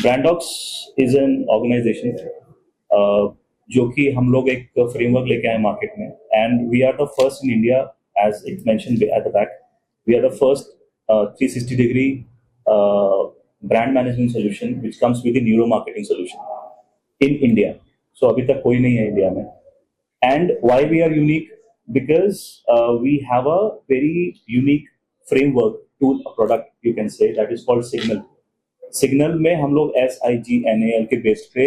ब्रांडॉक्स is an organisation जो कि हम लोग एक फ्रेमवर्क लेके आए मार्केट में, and we are the first in India, as it mentioned at the back, we are the first 360 degree brand management solution which comes with a neuro marketing solution in India. So अभी तक कोई नहीं है India में. And why we are unique? Because we have a very unique framework tool, a product you can say, that is called Signal. Signal में हम लोग SIGNAL के बेस पे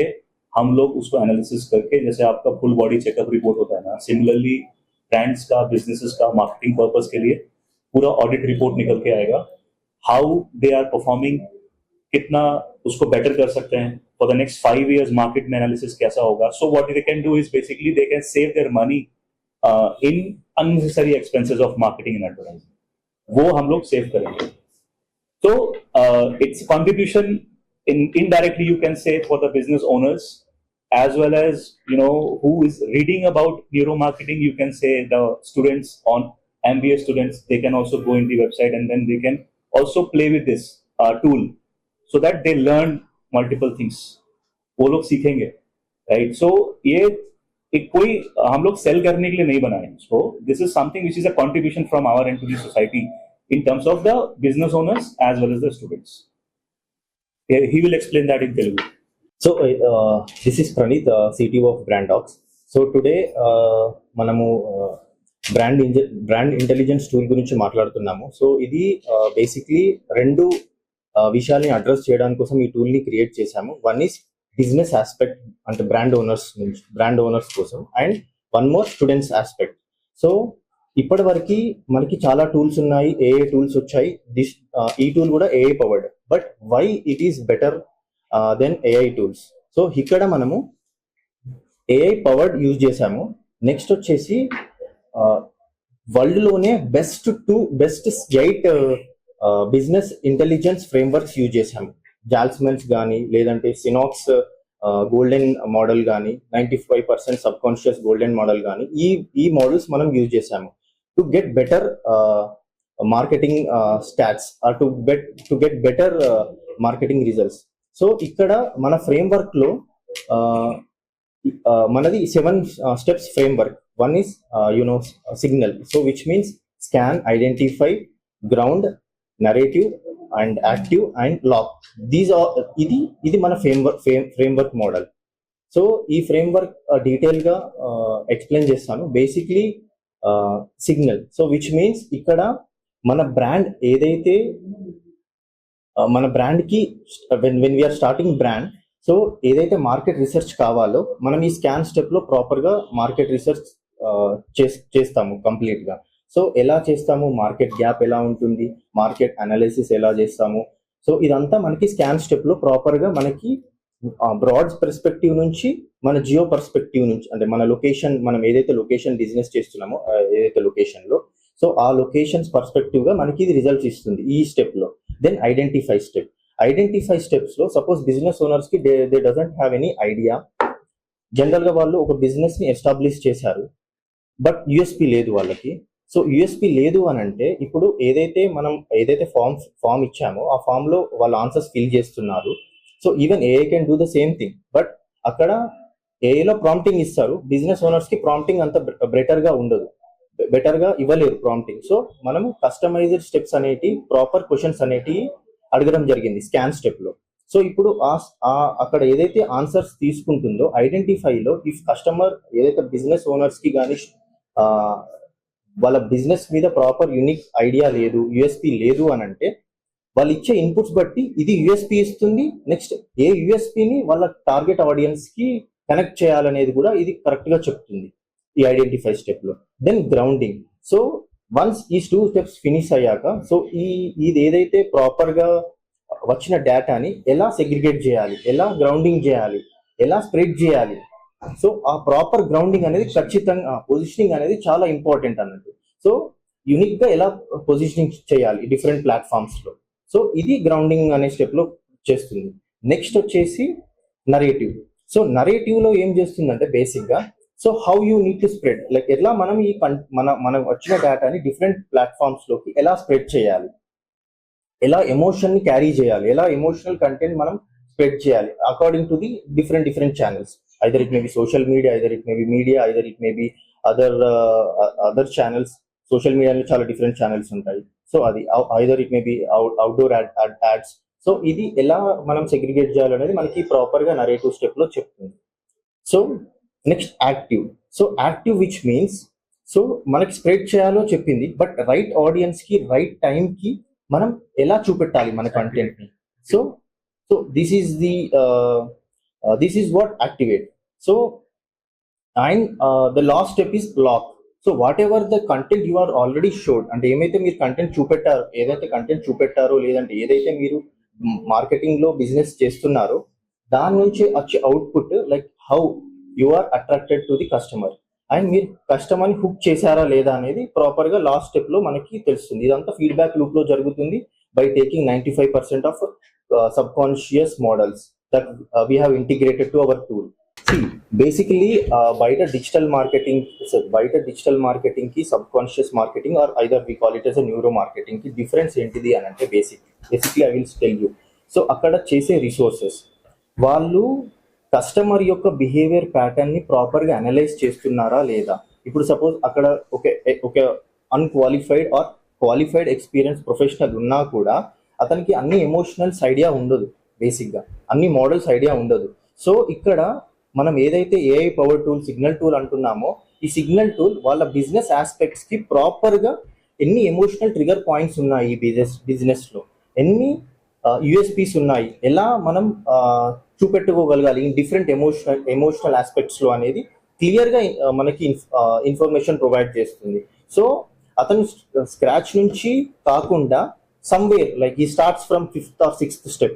हम लोग उसको एनालिसिस करके, जैसे आपका फुल बॉडी चेकअप रिपोर्ट होता है ना, सिमिलरली ब्रांड्स का, बिजनेसेस का मार्केटिंग पर्पस के लिए पूरा ऑडिट रिपोर्ट निकल के आएगा. हाउ दे आर परफॉर्मिंग, कितना उसको बेटर कर सकते हैं for the next 5 years, market में एनालिसिस कैसा होगा. So what they can do is basically they can save their money in unnecessary expenses of marketing and advertising. वो हम लोग सेव करेंगे. So it's contribution indirectly, you can say, for the business owners, as well as, you know, who is reading about neuro marketing. You can say the students on MBA students, they can also go in the website and then they can also play with this tool so that they learn multiple things. वो लोग सीखेंगे, right? So ये एक कोई हम लोग cell करने के लिए नहीं बनाए. So this is something which is a contribution from our end to the society, in terms of the business owners as well as the students. He will explain that in Telugu. So this is Pranith, CTO of Branddocs. So today మనము brand intelligence tool గురించి మాట్లాడుతున్నాము. So ఇది basically రెండు విషయాల్ని address చేయడానికి కోసం ఈ tool ని క్రియేట్ చేశాము. వన్ ఈస్ బిజినెస్ ఆస్పెక్ట్, అంటే బ్రాండ్ ఓనర్స్ కోసం, and one more students aspect. So ఇప్పటి వరకు మనకి చాలా టూల్స్ ఉన్నాయి, ఏఐ టూల్స్ వచ్చాయి. ఈ టూల్ కూడా AI powered, but why it is better than AI tools? So ఇక్కడ మనము ఏఐ పవర్డ్ యూజ్ చేసాము. నెక్స్ట్ వచ్చేసి వరల్డ్ లోనే best 8 business intelligence frameworks use చేసాము. జాల్స్మెన్స్ కానీ, లేదంటే సినాక్స్ గోల్డెన్ మోడల్ కానీ, 95% సబ్ కాన్షియస్ గోల్డెన్ మోడల్ కానీ, ఈ మోడల్స్ మనం యూజ్ చేసాము to get better marketing stats, or to get better marketing results. So ikkada mana framework lo manadi 7 steps framework. One is signal, so which means scan, identify, ground, narrative and active and lock. These are idi mana framework model. So ee framework detail ga explain chestanu. Basically signal, so which means ఇక్కడ మన brand ఏదైతే మన brand కి when we are starting brand, so ఏదైతే market research కావాలో మనం ఈ scan step లో ప్రాపర్ గా మార్కెట్ రీసెర్చ్ చేస్తాము కంప్లీట్ గా. సో ఎలా చేస్తాము, మార్కెట్ గ్యాప్ ఎలా ఉంటుంది, మార్కెట్ అనాలిసిస్ ఎలా చేస్తాము, సో ఇదంతా మనకి స్కాన్ స్టెప్ లో ప్రాపర్ గా మనకి బ్రాడ్ పర్స్పెక్టివ్ నుంచి, మన జియో పర్స్పెక్టివ్ నుంచి, అంటే మన లొకేషన్, మనం ఏదైతే లొకేషన్ బిజినెస్ చేస్తున్నామో ఏదైతే లొకేషన్ లో, సో ఆ లొకేషన్స్ పర్స్పెక్టివ్ గా మనకి ఇది రిజల్ట్స్ ఇస్తుంది ఈ స్టెప్ లో. దెన్ ఐడెంటిఫై స్టెప్స్ లో సపోజ్ బిజినెస్ ఓనర్స్ కి they doesn't have any idea. General గా వాళ్ళు ఒక బిజినెస్ ని ఎస్టాబ్లిష్ చేశారు, బట్ యూఎస్పి లేదు వాళ్ళకి. సో యూఎస్పి లేదు అని అంటే, ఇప్పుడు మనం ఏదైతే ఫామ్ ఇచ్చామో ఆ ఫామ్ లో వాళ్ళ ఆన్సర్స్ ఫిల్ చేస్తున్నారు. So even AI can do the same thing, but అక్కడ ఏఐలో ప్రాంప్టింగ్ ఇస్తారు, బిజినెస్ ఓనర్స్ కి ప్రాంప్టింగ్ అంత బెటర్ గా ఇవ్వలేరు ప్రాంప్టింగ్. సో మనము కస్టమైజ్డ్ స్టెప్స్ అనేటి, ప్రాపర్ క్వశ్చన్స్ అనేటి అడగడం జరిగింది స్కాన్ స్టెప్ లో. సో ఇప్పుడు అక్కడ ఏదైతే ఆన్సర్స్ తీసుకుంటుందో ఐడెంటిఫైలో, ఇఫ్ కస్టమర్ ఏదైతే బిజినెస్ ఓనర్స్ కి కానీ వాళ్ళ బిజినెస్ మీద ప్రాపర్ యూనిక్ ఐడియా లేదు, యూఎస్పి లేదు అని అంటే, వాళ్ళు ఇచ్చే ఇన్పుట్స్ బట్టి ఇది యూఎస్పి ఇస్తుంది. నెక్స్ట్ ఏ యూఎస్పిని వాళ్ళ టార్గెట్ ఆడియన్స్ కి కనెక్ట్ చేయాలనేది కూడా ఇది కరెక్ట్ గా చెప్తుంది ఈ ఐడెంటిఫై స్టెప్ లో. Then grounding. సో వన్స్ ఈ 2 steps ఫినిష్ అయ్యాక, సో ఇది ఏదైతే ప్రాపర్ గా వచ్చిన డేటాని ఎలా సెగ్రిగేట్ చేయాలి, ఎలా గ్రౌండింగ్ చేయాలి, ఎలా స్ప్రెడ్ చేయాలి. సో ఆ ప్రాపర్ గ్రౌండింగ్ అనేది ఖచ్చితంగా, పొజిషనింగ్ అనేది చాలా ఇంపార్టెంట్ అన్నట్టు. సో యూనిక్ గా ఎలా పొజిషనింగ్ చేయాలి డిఫరెంట్ ప్లాట్ఫామ్స్ లో, సో ఇది గ్రౌండింగ్ అనే స్టెప్ లో చేస్తుంది. నెక్స్ట్ వచ్చేసి నరేటివ్. సో నరేటివ్ లో ఏం చేస్తుందంటే బేసిక్ గా, so how you need to spread, like ఎలా మనం ఈ మన వచ్చిన డేటాని డిఫరెంట్ ప్లాట్ఫామ్స్ లోకి ఎలా స్ప్రెడ్ చేయాలి, ఎలా ఎమోషన్ ని క్యారీ చేయాలి, ఎలా ఎమోషనల్ కంటెంట్ మనం స్ప్రెడ్ చేయాలి according to the different channels. Either it may be social media, either it may be media, either it may be other channels. Social మీడియాలో చాలా డిఫరెంట్ ఛానల్స్ ఉంటాయి. సో అది either it may be outdoor ads. So ఇది ఎలా మనం segregate చేయాలనేది మనకి proper గా నరేటివ్ స్టెప్ లో చెప్తుంది. So next active. So active which means, so మనకి స్ప్రెడ్ చేయాలో చెప్పింది, బట్ రైట్ ఆడియన్స్ కి రైట్ టైం కి మనం ఎలా చూపెట్టాలి మన కంటెంట్ ని. So so this is what activate. So and the last step is lock. So whatever the content you are already showed, అంటే ఏమైతే మీరు కంటెంట్ చూపెట్టారో, ఏదైతే కంటెంట్ చూపెట్టారో, లేదంటే ఏదైతే మీరు మార్కెటింగ్ లో బిజినెస్ చేస్తున్నారో, దాని నుంచి వచ్చే output like how you are attracted to the customer, and మీరు కస్టమర్ ని హుక్ చేశారా లేదా అనేది ప్రాపర్ గా లాస్ట్ స్టెప్ లో మనకి తెలుస్తుంది. ఇదంతా ఫీడ్బ్యాక్ లూప్ లో జరుగుతుంది by taking 95% of subconscious models that we have integrated to our tool. Basically బయట డిజిటల్ మార్కెటింగ్ కి subconscious marketing or either we call it as neuro marketing కి difference ఏంటిది అని అంటే, basically I will tell you. So అక్కడ చేసే resources, వాళ్ళు customer యొక్క బిహేవియర్ ప్యాటర్న్ ని ప్రాపర్ గా అనలైజ్ చేస్తున్నారా లేదా. ఇప్పుడు సపోజ్ అక్కడ ఒక unqualified or qualified experience professional ఉన్నా కూడా అతనికి అన్ని ఎమోషనల్స్ ఐడియా ఉండదు, బేసిక్ గా అన్ని మోడల్స్ ఐడియా ఉండదు. సో ఇక్కడ మనం ఏదైతే AI power tool, signal tool అంటున్నామో, ఈ సిగ్నల్ టూల్ వాళ్ళ బిజినెస్ ఆస్పెక్ట్స్ కి ప్రాపర్ గా ఎన్ని ఎమోషనల్ ట్రిగర్ పాయింట్స్ ఉన్నాయి ఈ బిజినెస్ లో, ఎన్ని యుఎస్పీస్ ఉన్నాయి, ఎలా మనం చూపెట్టుకోగలగాలి ఇన్ డిఫరెంట్ ఎమోషనల్ ఆస్పెక్ట్స్ లో అనేది క్లియర్ గా మనకి ఇన్ఫర్మేషన్ ప్రొవైడ్ చేస్తుంది. సో అతను స్క్రాచ్ నుంచి కాకుండా సమ్వేర్ లైక్ ఈ starts from 5th or 6th step.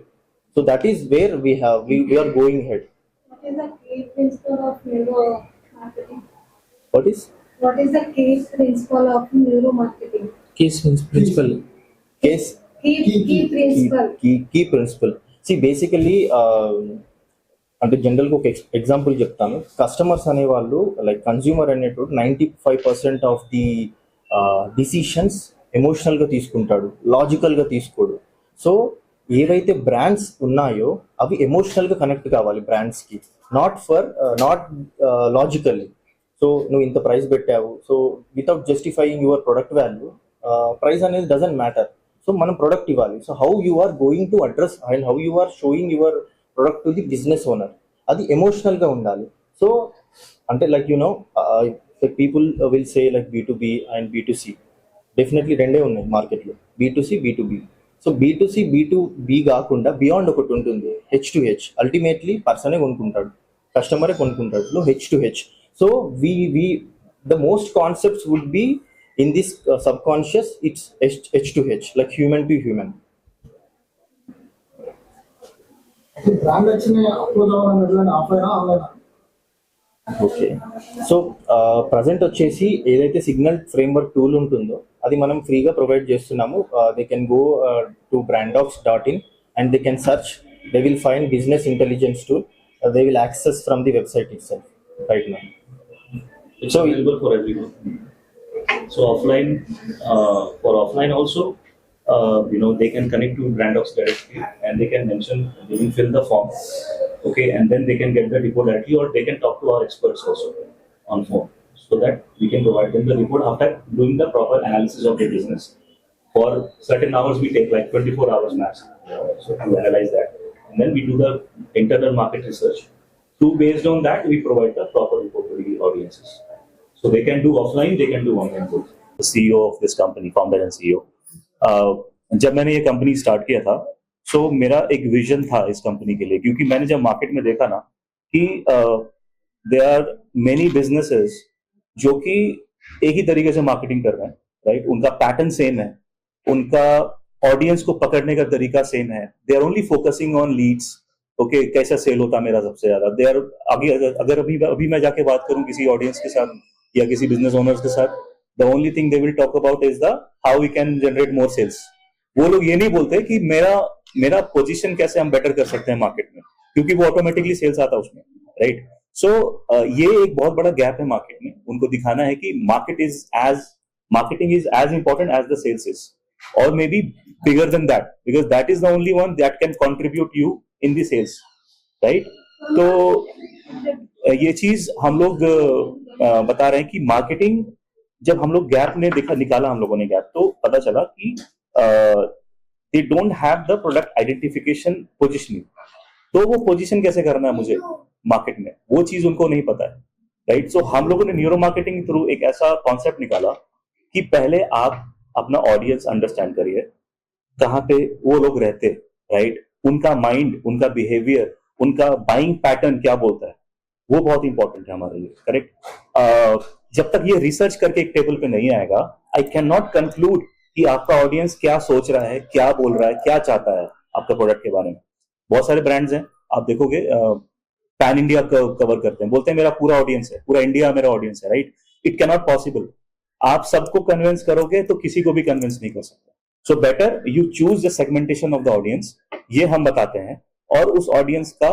So that is where we are going ahead. What is the key principle of neuromarketing? What is the key principle of neuromarketing? case principle? Case Key principle. key principle. See basically అంటే general గా ఒక example చెప్తాను. Customers అనేవాళ్ళు like consumer అనేటోడు 95% of the decisions emotional గా తీసుకుంటాడు, logical గా తీసుకోడు. సో ఏవైతే బ్రాండ్స్ ఉన్నాయో అవి ఎమోషనల్ గా కనెక్ట్ కావాలి బ్రాండ్స్ కి, నాట్ లాజికల్లీ. సో నువ్వు ఇంత ప్రైస్ పెట్టావు, so without justifying your product value, price అనేది డజంట్ మ్యాటర్. సో మనం ప్రొడక్ట్ ఇవ్వాలి. So how you are going to address and how you are showing your product to the business owner, అది emotional గా ఉండాలి. So అంటే like people will say like B2B and B2C, definitely రెండే ఉన్నాయి మార్కెట్లో, B2C B2B. So B2C B2B కాకుండా beyond ఒకటి ఉంటుంది, H2H. అల్టిమేట్లీ పర్సనే కొనుక్కుంటాడు, కస్టమరే కొనుక్కుంటాడు. So H2H. So the most concepts would be in this subconscious, it's H2H, like human to human. Brand వచ్చిన అప్రోచ్ అవ్వాలన్నటువంటి offer online. Okay. So present వచ్చేసి ఏదైతే సిగ్నల్ ఫ్రేమ్వర్క్ టూల్ ఉంటుందో అది మనం ఫ్రీగా ప్రొవైడ్ చేస్తున్నాము. They can go to brandox.in and they can search, they will find business intelligence tool, they will access from the website itself right now. It's available for everyone. So for offline also, they can connect to Brandox directly and they can mention, they will fill the form, okay, and then they can get the report directly, or they can talk to our experts also on phone, so that we can provide them the report after doing the proper analysis of the business. For certain hours we take like 24 hours max, so to analyze that, and then we do the internal market research. So based on that we provide the proper report to the audiences. So they can do offline, they can do online both. The CEO of this company, founder and CEO, जब मैंने ये company start किया था, सो मेरा एक vision था इस company के लिए, क्योंकि मैंने जब मार्केट में देखा ना कि देयर आर मेनी बिजनेसेस जो कि एक ही तरीके से मार्केटिंग कर रहे हैं, राइट, उनका पैटर्न सेम है, उनका ऑडियंस को पकड़ने का तरीका सेम है, they are only focusing on leads, okay, कैसा सेल होता मेरा सबसे ज्यादा, दे आर अगर अभी मैं जाके बात करूं किसी ऑडियंस के साथ या किसी बिजनेस ओनर्स के साथ, the only thing they will talk about is the how we can generate more sales. वो लोग ये नहीं बोलते कि मेरा पोजीशन कैसे हम बेटर कर सकते हैं मार्केट में, क्योंकि वो ऑटोमेटिकली सेल्स आता है उसमें, राइट. सो ये एक बहुत बड़ा गैप है मार्केट में. उनको दिखाना है कि marketing is as important as the sales is, or maybe bigger than that, because that is the only one that can contribute you in the sales, right? तो ये चीज हम लोग बता रहे हैं कि मार्केटिंग, जब हम लोग गैप ने निकाला हम लोगों ने गैप, तो पता चला कि they don't have the product identification positioning. तो वो पोजीशन कैसे करना है मुझे मार्केट में, वो चीज उनको नहीं पता है, राइट? सो हम लोगों ने न्यूरो मार्केटिंग थ्रू एक ऐसा कॉन्सेप्ट निकाला कि पहले आप अपना ऑडियंस अंडरस्टैंड करिए, कहाँ पे वो लोग रहते, राइट? उनका माइंड, उनका बिहेवियर, उनका बाइंग पैटर्न क्या बोलता है, वो बहुत इंपॉर्टेंट है हमारे लिए, करेक्ट? जब तक ये रिसर्च करके एक टेबल पे नहीं आएगा, आई कैन नॉट कंक्लूड कि आपका ऑडियंस क्या सोच रहा है, क्या बोल रहा है, क्या चाहता है आपके प्रोडक्ट के बारे में। बहुत सारे ब्रांड्स हैं, आप देखोगे पैन इंडिया कवर करते हैं, बोलते हैं मेरा पूरा ऑडियंस है, पूरा इंडिया मेरा ऑडियंस है, right? It can not possible. आप सबको कन्विंस करोगे तो किसी को भी कन्विंस नहीं कर सकते। So better you choose the segmentation of the audience, ये हम बताते हैं, और उस ऑडियंस का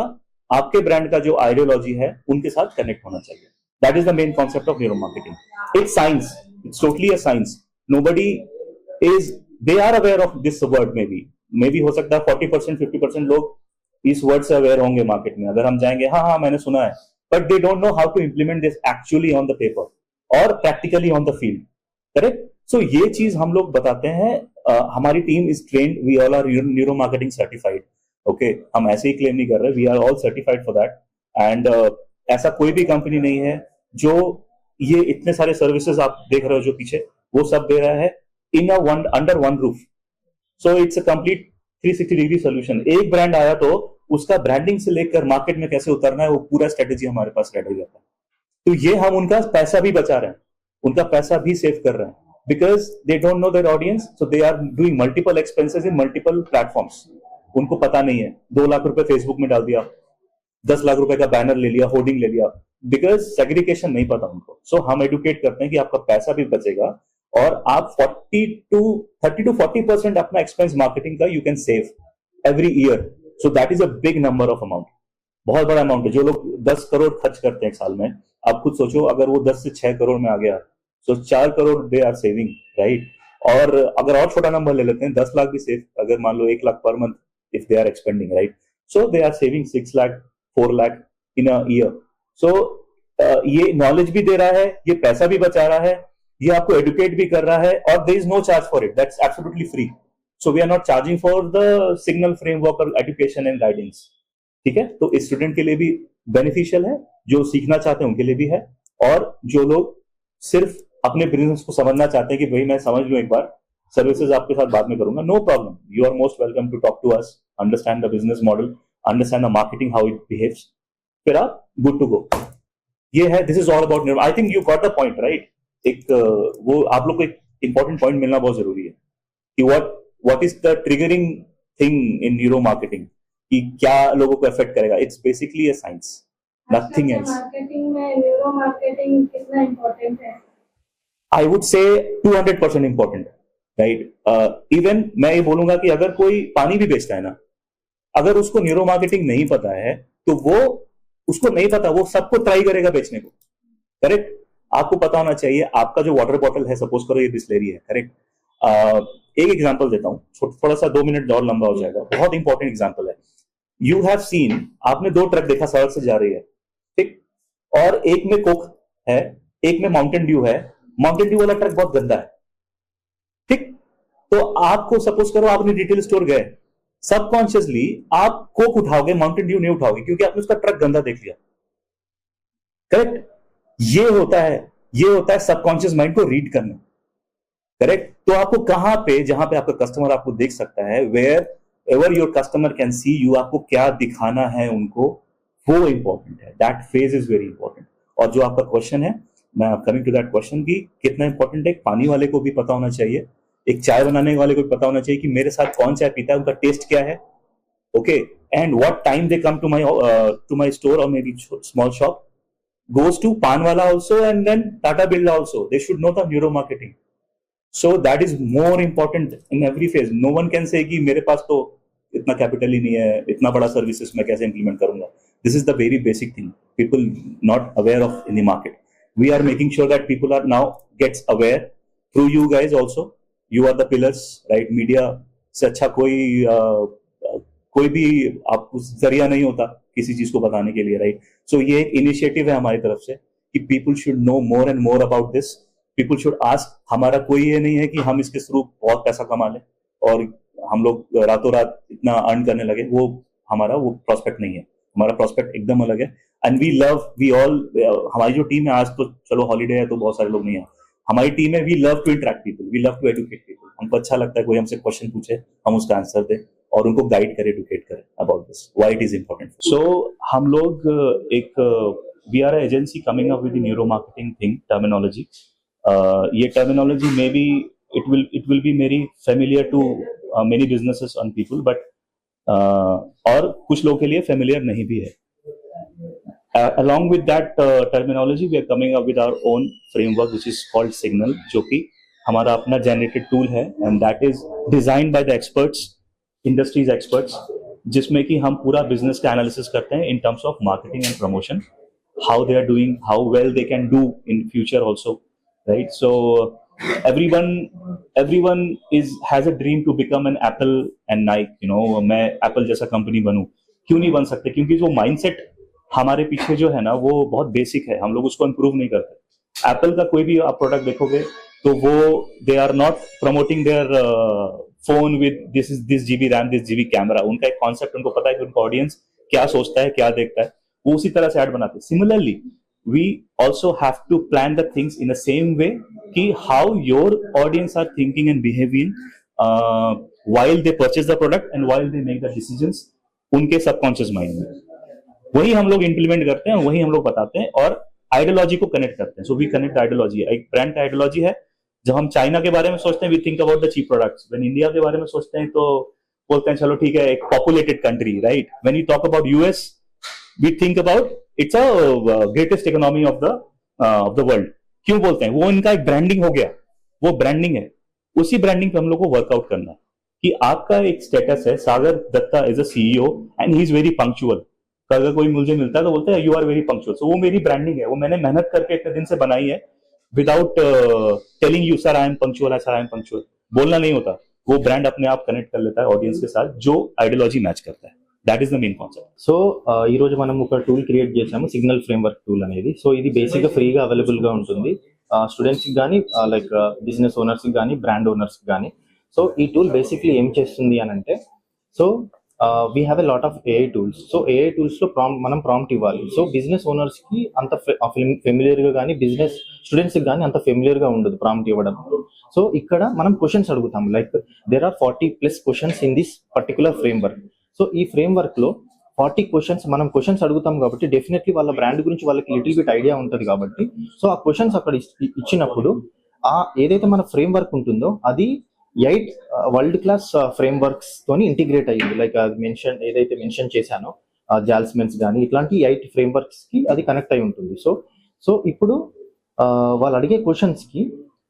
आपके ब्रांड का जो आइडियोलॉजी है उनके साथ कनेक्ट होना चाहिए। That is the main concept of neuro marketing. It's science, it's totally a science. Nobody is, they are aware of this word, maybe हो सकता है 40% 50% लोग इस वर्ड से अवेयर होंगे मार्केट में। अगर हम जाएंगे, हाँ मैंने सुना है, but they don't know how to implement this actually on the paper और practically on the field, correct? So ये चीज हम लोग बताते हैं। हमारी team is trained, we all are neuro marketing certified, okay? हम ऐसे ही क्लेम नहीं कर रहे, we are all certified for that. And ऐसा कोई भी कंपनी नहीं है जो ये इतने सारे सर्विसेज आप देख रहे हो जो पीछे, वो सब दे रहा है in under one roof. So it's a complete 360 degree solution. एक ब्रांड आया तो उसका ब्रांडिंग से लेकर मार्केट में कैसे उतरना है, वो पूरा स्ट्रेटेजी हमारे पास रेडी रहता है। तो ये हम उनका पैसा भी बचा रहे हैं, उनका पैसा भी सेव कर रहे हैं, because they don't know their audience, so they are doing multiple expenses in multiple platforms. उनको पता नहीं है, 2 लाख रुपए फेसबुक में डाल दिया, 10 लाख रुपए का बैनर ले लिया, होर्डिंग ले लिया, बिकॉज सेग्रीगेशन नहीं पता उनको। सो हम एडुकेट करते हैं कि आपका पैसा भी बचेगा और आप 30 to 40% अपना एक्सपेंस मार्केटिंग का you can save every year. So that is a big number of amount, बहुत बड़ा अमाउंट है। जो लोग 10 करोड़ खर्च करते हैं एक साल में, आप खुद सोचो, अगर वो 10 से 6 करोड़ में आ गया, so 4 crore they are saving, right? और अगर और छोटा नंबर ले लेते हैं, 10 लाख भी सेव, अगर मान लो 1 lakh per month if they are expending, right? So they are saving 6 lakh 4 lakh in a year. So ये नॉलेज भी दे रहा है, ये पैसा भी बचा रहा है, ये आपको एडुकेट भी कर रहा है, और there is no charge for it, that's absolutely free. So we are not charging for the signal framework और एजुकेशन एंड गाइडेंस, ठीक है? तो स्टूडेंट के लिए भी बेनिफिशियल है, जो सीखना चाहते हैं उनके लिए भी है, और जो लोग सिर्फ अपने बिजनेस को समझना चाहते हैं कि भाई मैं समझ लूं एक बार, सर्विसेज आपके साथ बाद में करूंगा, no problem, you are most welcome to talk to us, understand the business model, understand the marketing how it behaves, फिर आप गुड टू गो। ये है, this is all about, I think you got the point, right? एक वो आप लोग को एक इंपॉर्टेंट पॉइंट मिलना बहुत जरूरी है कि what is the triggering thing in neuro marketing, कि क्या लोगों को अफेक्ट करेगा। It's basically a science, nothing else. Marketing में न्यूरो मार्केटिंग कितना इम्पोर्टेंट है? I would say 200% important, right? Even मैं ये बोलूंगा कि अगर कोई पानी भी बेचता है ना, अगर उसको न्यूरो मार्केटिंग नहीं पता है, तो वो उसको नहीं पता, वो सबको ट्राई करेगा बेचने को, करेक्ट? आपको पता होना चाहिए, आपका जो वाटर बॉटल है, सपोज करो ये बिस्लेरी है, करेक्ट? एक एग्जांपल देता हूं, थोड़ा सा 2 मिनट और लंबा हो जाएगा, बहुत इंपॉर्टेंट एग्जांपल है। यू हैव सीन, आपने 2 ट्रक देखा सड़क से जा रही है, ठीक? और एक में कोक है, एक में माउंटेन ड्यू है। माउंटेन ड्यू वाला ट्रक बहुत गंदा है, ठीक? तो आपको सपोज करो आपने रिटेल स्टोर गए, सबकॉन्शियसली आप कोक उठाओगे, माउंटेन ड्यू नहीं उठाओगे, क्योंकि आपने उसका ट्रक गंदा देख लिया, करेक्ट? ये होता है सबकॉन्शियस माइंड को रीड करना, करेक्ट? तो आपको कहां पे, जहां पे आपका कस्टमर आपको देख सकता है, wherever your customer can see you, आपको क्या दिखाना है उनको, वो इंपॉर्टेंट है। That phase is very important. और जो आपका क्वेश्चन है, मैं कमिंग टू दैट क्वेश्चन की कितना इंपॉर्टेंट है, पानी वाले को भी पता होना चाहिए, एक चाय बनाने वाले को भी पता होना चाहिए कि मेरे साथ कौन चाय पीता है, उनका टेस्ट क्या है, okay? And what time they come to my store और may be small shop goes to pan wala also, and then Tata Birla also. They should know the neuro marketing. So that is more important in every phase. No one can say कि मेरे पास तो इतना capital ही नहीं है, इतना बड़ा services मैं कैसे इंप्लीमेंट करूंगा। This is the very basic thing. People not aware of in the market. We are making sure that people are now gets aware through you guys also. You are the pillars, right? Media से अच्छा कोई कोई भी आप उस जरिया नहीं होता किसी चीज को बताने के लिए, राइट? सो ये एक इनिशिएटिव है हमारी तरफ से कि people should know more and more about this, people should ask. हमारा कोई ये नहीं है कि हम इसके थ्रू बहुत पैसा कमा लें और हम लोग रातों रात इतना अर्न करने लगे, वो हमारा वो प्रोस्पेक्ट नहीं है। हमारा प्रोस्पेक्ट एकदम अलग है। एंड वी ऑल, हमारी जो टीम है, आज तो चलो हॉलीडे है तो बहुत सारे लोग नहीं है, हमारी टीम है, we love to interact people, we love to educate people. हमको अच्छा लगता है कोई हमसे क्वेश्चन पूछे, हम उसका आंसर दें और उनको गाइड करें, एडुकेट करें about this, why it is important. So हम लोग एक we are agency coming up with neuro marketing thing terminology. ये terminology may be it will be very familiar to many businesses on people, but और कुछ लोगों के लिए familiar नहीं भी है। Along with that terminology, we are coming up with our own framework which is called Signal, जो कि हमारा अपना generated tool है, and that is designed by the experts, industries experts, जिसमें कि हम पूरा business का analysis करते हैं in terms of marketing and promotion, how they are doing, how well they can do in future also, right? So everyone has a dream to become an Apple and Nike, you know, मैं Apple जैसा company बनूं, क्यों नहीं बन सकते? क्योंकि जो mindset हमारे पीछे जो है ना वो बहुत बेसिक है, हम लोग उसको इम्प्रूव नहीं करते। एप्पल का कोई भी आप प्रोडक्ट देखोगे तो वो they are not promoting their phone with this GB RAM, this GB camera. उनका एक कॉन्सेप्ट, उनको पता है कि उनका ऑडियंस क्या सोचता है, क्या देखता है, वो उसी तरह से ऐड बनाते हैं। Similarly we also have to plan the things in the same way कि how your audience are thinking and behaving while they purchase the product and while they make the decisions उनके subconscious mind में। वही हम लोग implement करते हैं, वही हम लोग बताते हैं और आइडियोलॉजी को कनेक्ट करते हैं। So we connect ideology. एक ब्रांड का आइडियोलॉजी है, जब हम चाइना के बारे में सोचते हैं we think about the cheap products, when India के बारे में सोचते हैं तो बोलते हैं चलो ठीक है एक populated country, right? When you talk about US we think about it's a greatest economy of the world. क्यों बोलते हैं? वो इनका एक ब्रांडिंग हो गया, वो ब्रांडिंग है। उसी ब्रांडिंग पे हम लोग को वर्कआउट करना है कि आपका एक स्टेटस है, Sagar Datta is a CEO and he is very punctual. अगर कोई मुझे मिलता है तो बोलते हैं you are very punctual. So वो मेरी ब्रांडिंग है, वो मैंने मेहनत करके इतने दिन से बनाई है, without telling you sir I am punctual, sir I am punctual बोलना नहीं होता। वो ब्रांड अपने आप कनेक्ट कर लेता है ऑडियंस के साथ जो आइडियोलॉजी मैच करता है। That is the main concept. So ఈ రోజు మనం ఒక టూల్ క్రియేట్ చేసాము, సిగ్నల్ ఫ్రేమ్వర్క్ టూల్ అనేది. సో ఇది బేసిక్గా ఫ్రీగా అవైలబుల్ గా ఉంటుంది స్టూడెంట్స్కి కానీ, లైక్ బిజినెస్ ఓనర్స్కి కానీ, బ్రాండ్ ఓనర్స్కి కానీ. సో ఈ టూల్ బేసిక్లీ ఏం చేస్తుంది అని అంటే, so we have a lot of AI tools. So AI టూల్స్లో మనం ప్రాంప్ట్ ఇవ్వాలి. సో బిజినెస్ ఓనర్స్కి అంత ఫెమిలియర్గా కానీ, బిజినెస్ స్టూడెంట్స్కి కానీ అంత ఫెమిలియర్గా ఉండదు ప్రాంప్ట్ ఇవ్వడం. సో ఇక్కడ మనం క్వశ్చన్స్ అడుగుతాం, like there are 40+ questions in this particular framework. So ఈ ఫ్రేమ్వర్క్లో 40 క్వశ్చన్స్ మనం క్వశ్చన్స్ అడుగుతాం కాబట్టి డెఫినెట్లీ వాళ్ళ బ్రాండ్ గురించి వాళ్ళకి లిటిల్ బిట్ ఐడియా ఉంటుంది కాబట్టి, సో ఆ క్వశ్చన్స్ అక్కడ ఇచ్చినప్పుడు ఆ ఏదైతే మన ఫ్రేమ్వర్క్ ఉంటుందో అది 8 వరల్డ్ క్లాస్ ఫ్రేమ్వర్క్స్ తోని ఇంటిగ్రేట్ అయ్యింది. లైక్ అది ఏదైతే మెన్షన్ చేశానో జాల్స్మెన్స్ కానీ ఇట్లాంటి 8 ఫ్రేమ్వర్క్స్ కి అది కనెక్ట్ అయి ఉంటుంది. సో ఇప్పుడు వాళ్ళు అడిగే క్వశ్చన్స్ కి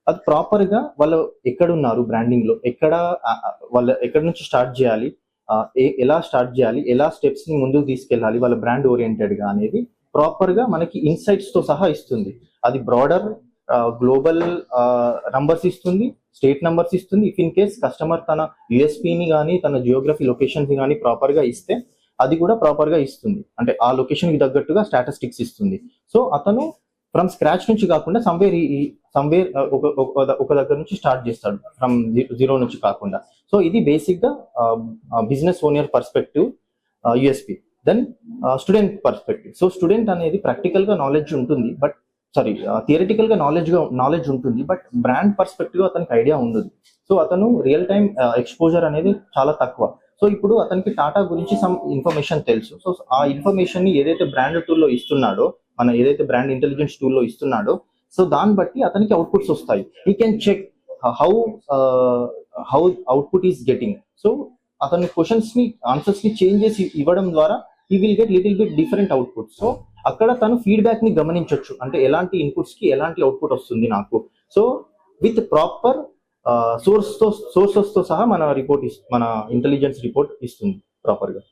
అది ప్రాపర్ గా వాళ్ళు ఎక్కడున్నారు బ్రాండింగ్ లో, వాళ్ళు ఎక్కడి నుంచి స్టార్ట్ చేయాలి, ఎలా స్టార్ట్ చేయాలి, ఎలా స్టెప్స్ ని ముందుకు తీసుకెళ్ళాలి వాళ్ళ బ్రాండ్ ఓరియంటెడ్ గా అనేది ప్రాపర్ గా మనకి ఇన్సైట్స్ తో సహా ఇస్తుంది. అది బ్రాడర్ గ్లోబల్ నంబర్స్ ఇస్తుంది, స్టేట్ నంబర్స్ ఇస్తుంది. ఇఫ్ ఇన్ కేస్ కస్టమర్ తన యూఎస్పీని కానీ తన జియోగ్రఫీ లొకేషన్స్ కానీ ప్రాపర్ గా ఇస్తే అది కూడా ప్రాపర్ గా ఇస్తుంది. అంటే ఆ లొకేషన్ కి తగ్గట్టుగా స్టాటిస్టిక్స్ ఇస్తుంది. సో అతను ఫ్రమ్ స్క్రాచ్ నుంచి కాకుండా సమ్వేర్ ఒక దగ్గర నుంచి స్టార్ట్ చేస్తాడు, ఫ్రమ్ జీరో నుంచి కాకుండా. సో ఇది బేసిక్ గా business owner perspective USP. Then student perspective. So student అనేది ప్రాక్టికల్ గా నాలెడ్జ్ ఉంటుంది, బట్ థియరిటికల్ గా నాలెడ్జ్ ఉంటుంది, బట్ బ్రాండ్ పర్స్పెక్టివ్ అతనికి ఐడియా ఉండదు. సో అతను రియల్ టైమ్ ఎక్స్పోజర్ అనేది చాలా తక్కువ. సో ఇప్పుడు అతనికి టాటా గురించి సమ్ ఇన్ఫర్మేషన్ తెలుసు. సో ఆ ఇన్ఫర్మేషన్ ని ఏదైతే బ్రాండ్ టూల్లో ఇస్తున్నాడో, మన ఏదైతే బ్రాండ్ ఇంటెలిజెన్స్ టూల్లో ఇస్తున్నాడో, సో దాన్ని బట్టి అతనికి అవుట్పుట్స్ వస్తాయి. He can check how output is getting. So అతని క్వశ్చన్స్ ని ఆన్సర్స్ ని చేంజ్ చేసి ఇవ్వడం ద్వారా he will get little bit different output. So అక్కడ తను ఫీడ్బ్యాక్ ని గమనించవచ్చు, అంటే ఎలాంటి ఇన్పుట్స్ కి ఎలాంటి అవుట్పుట్ వస్తుంది నాకు. సో విత్ ప్రాపర్ సోర్సెస్ తో సహా మన ఇంటెలిజెన్స్ రిపోర్ట్ ఇస్తుంది ప్రాపర్ గా.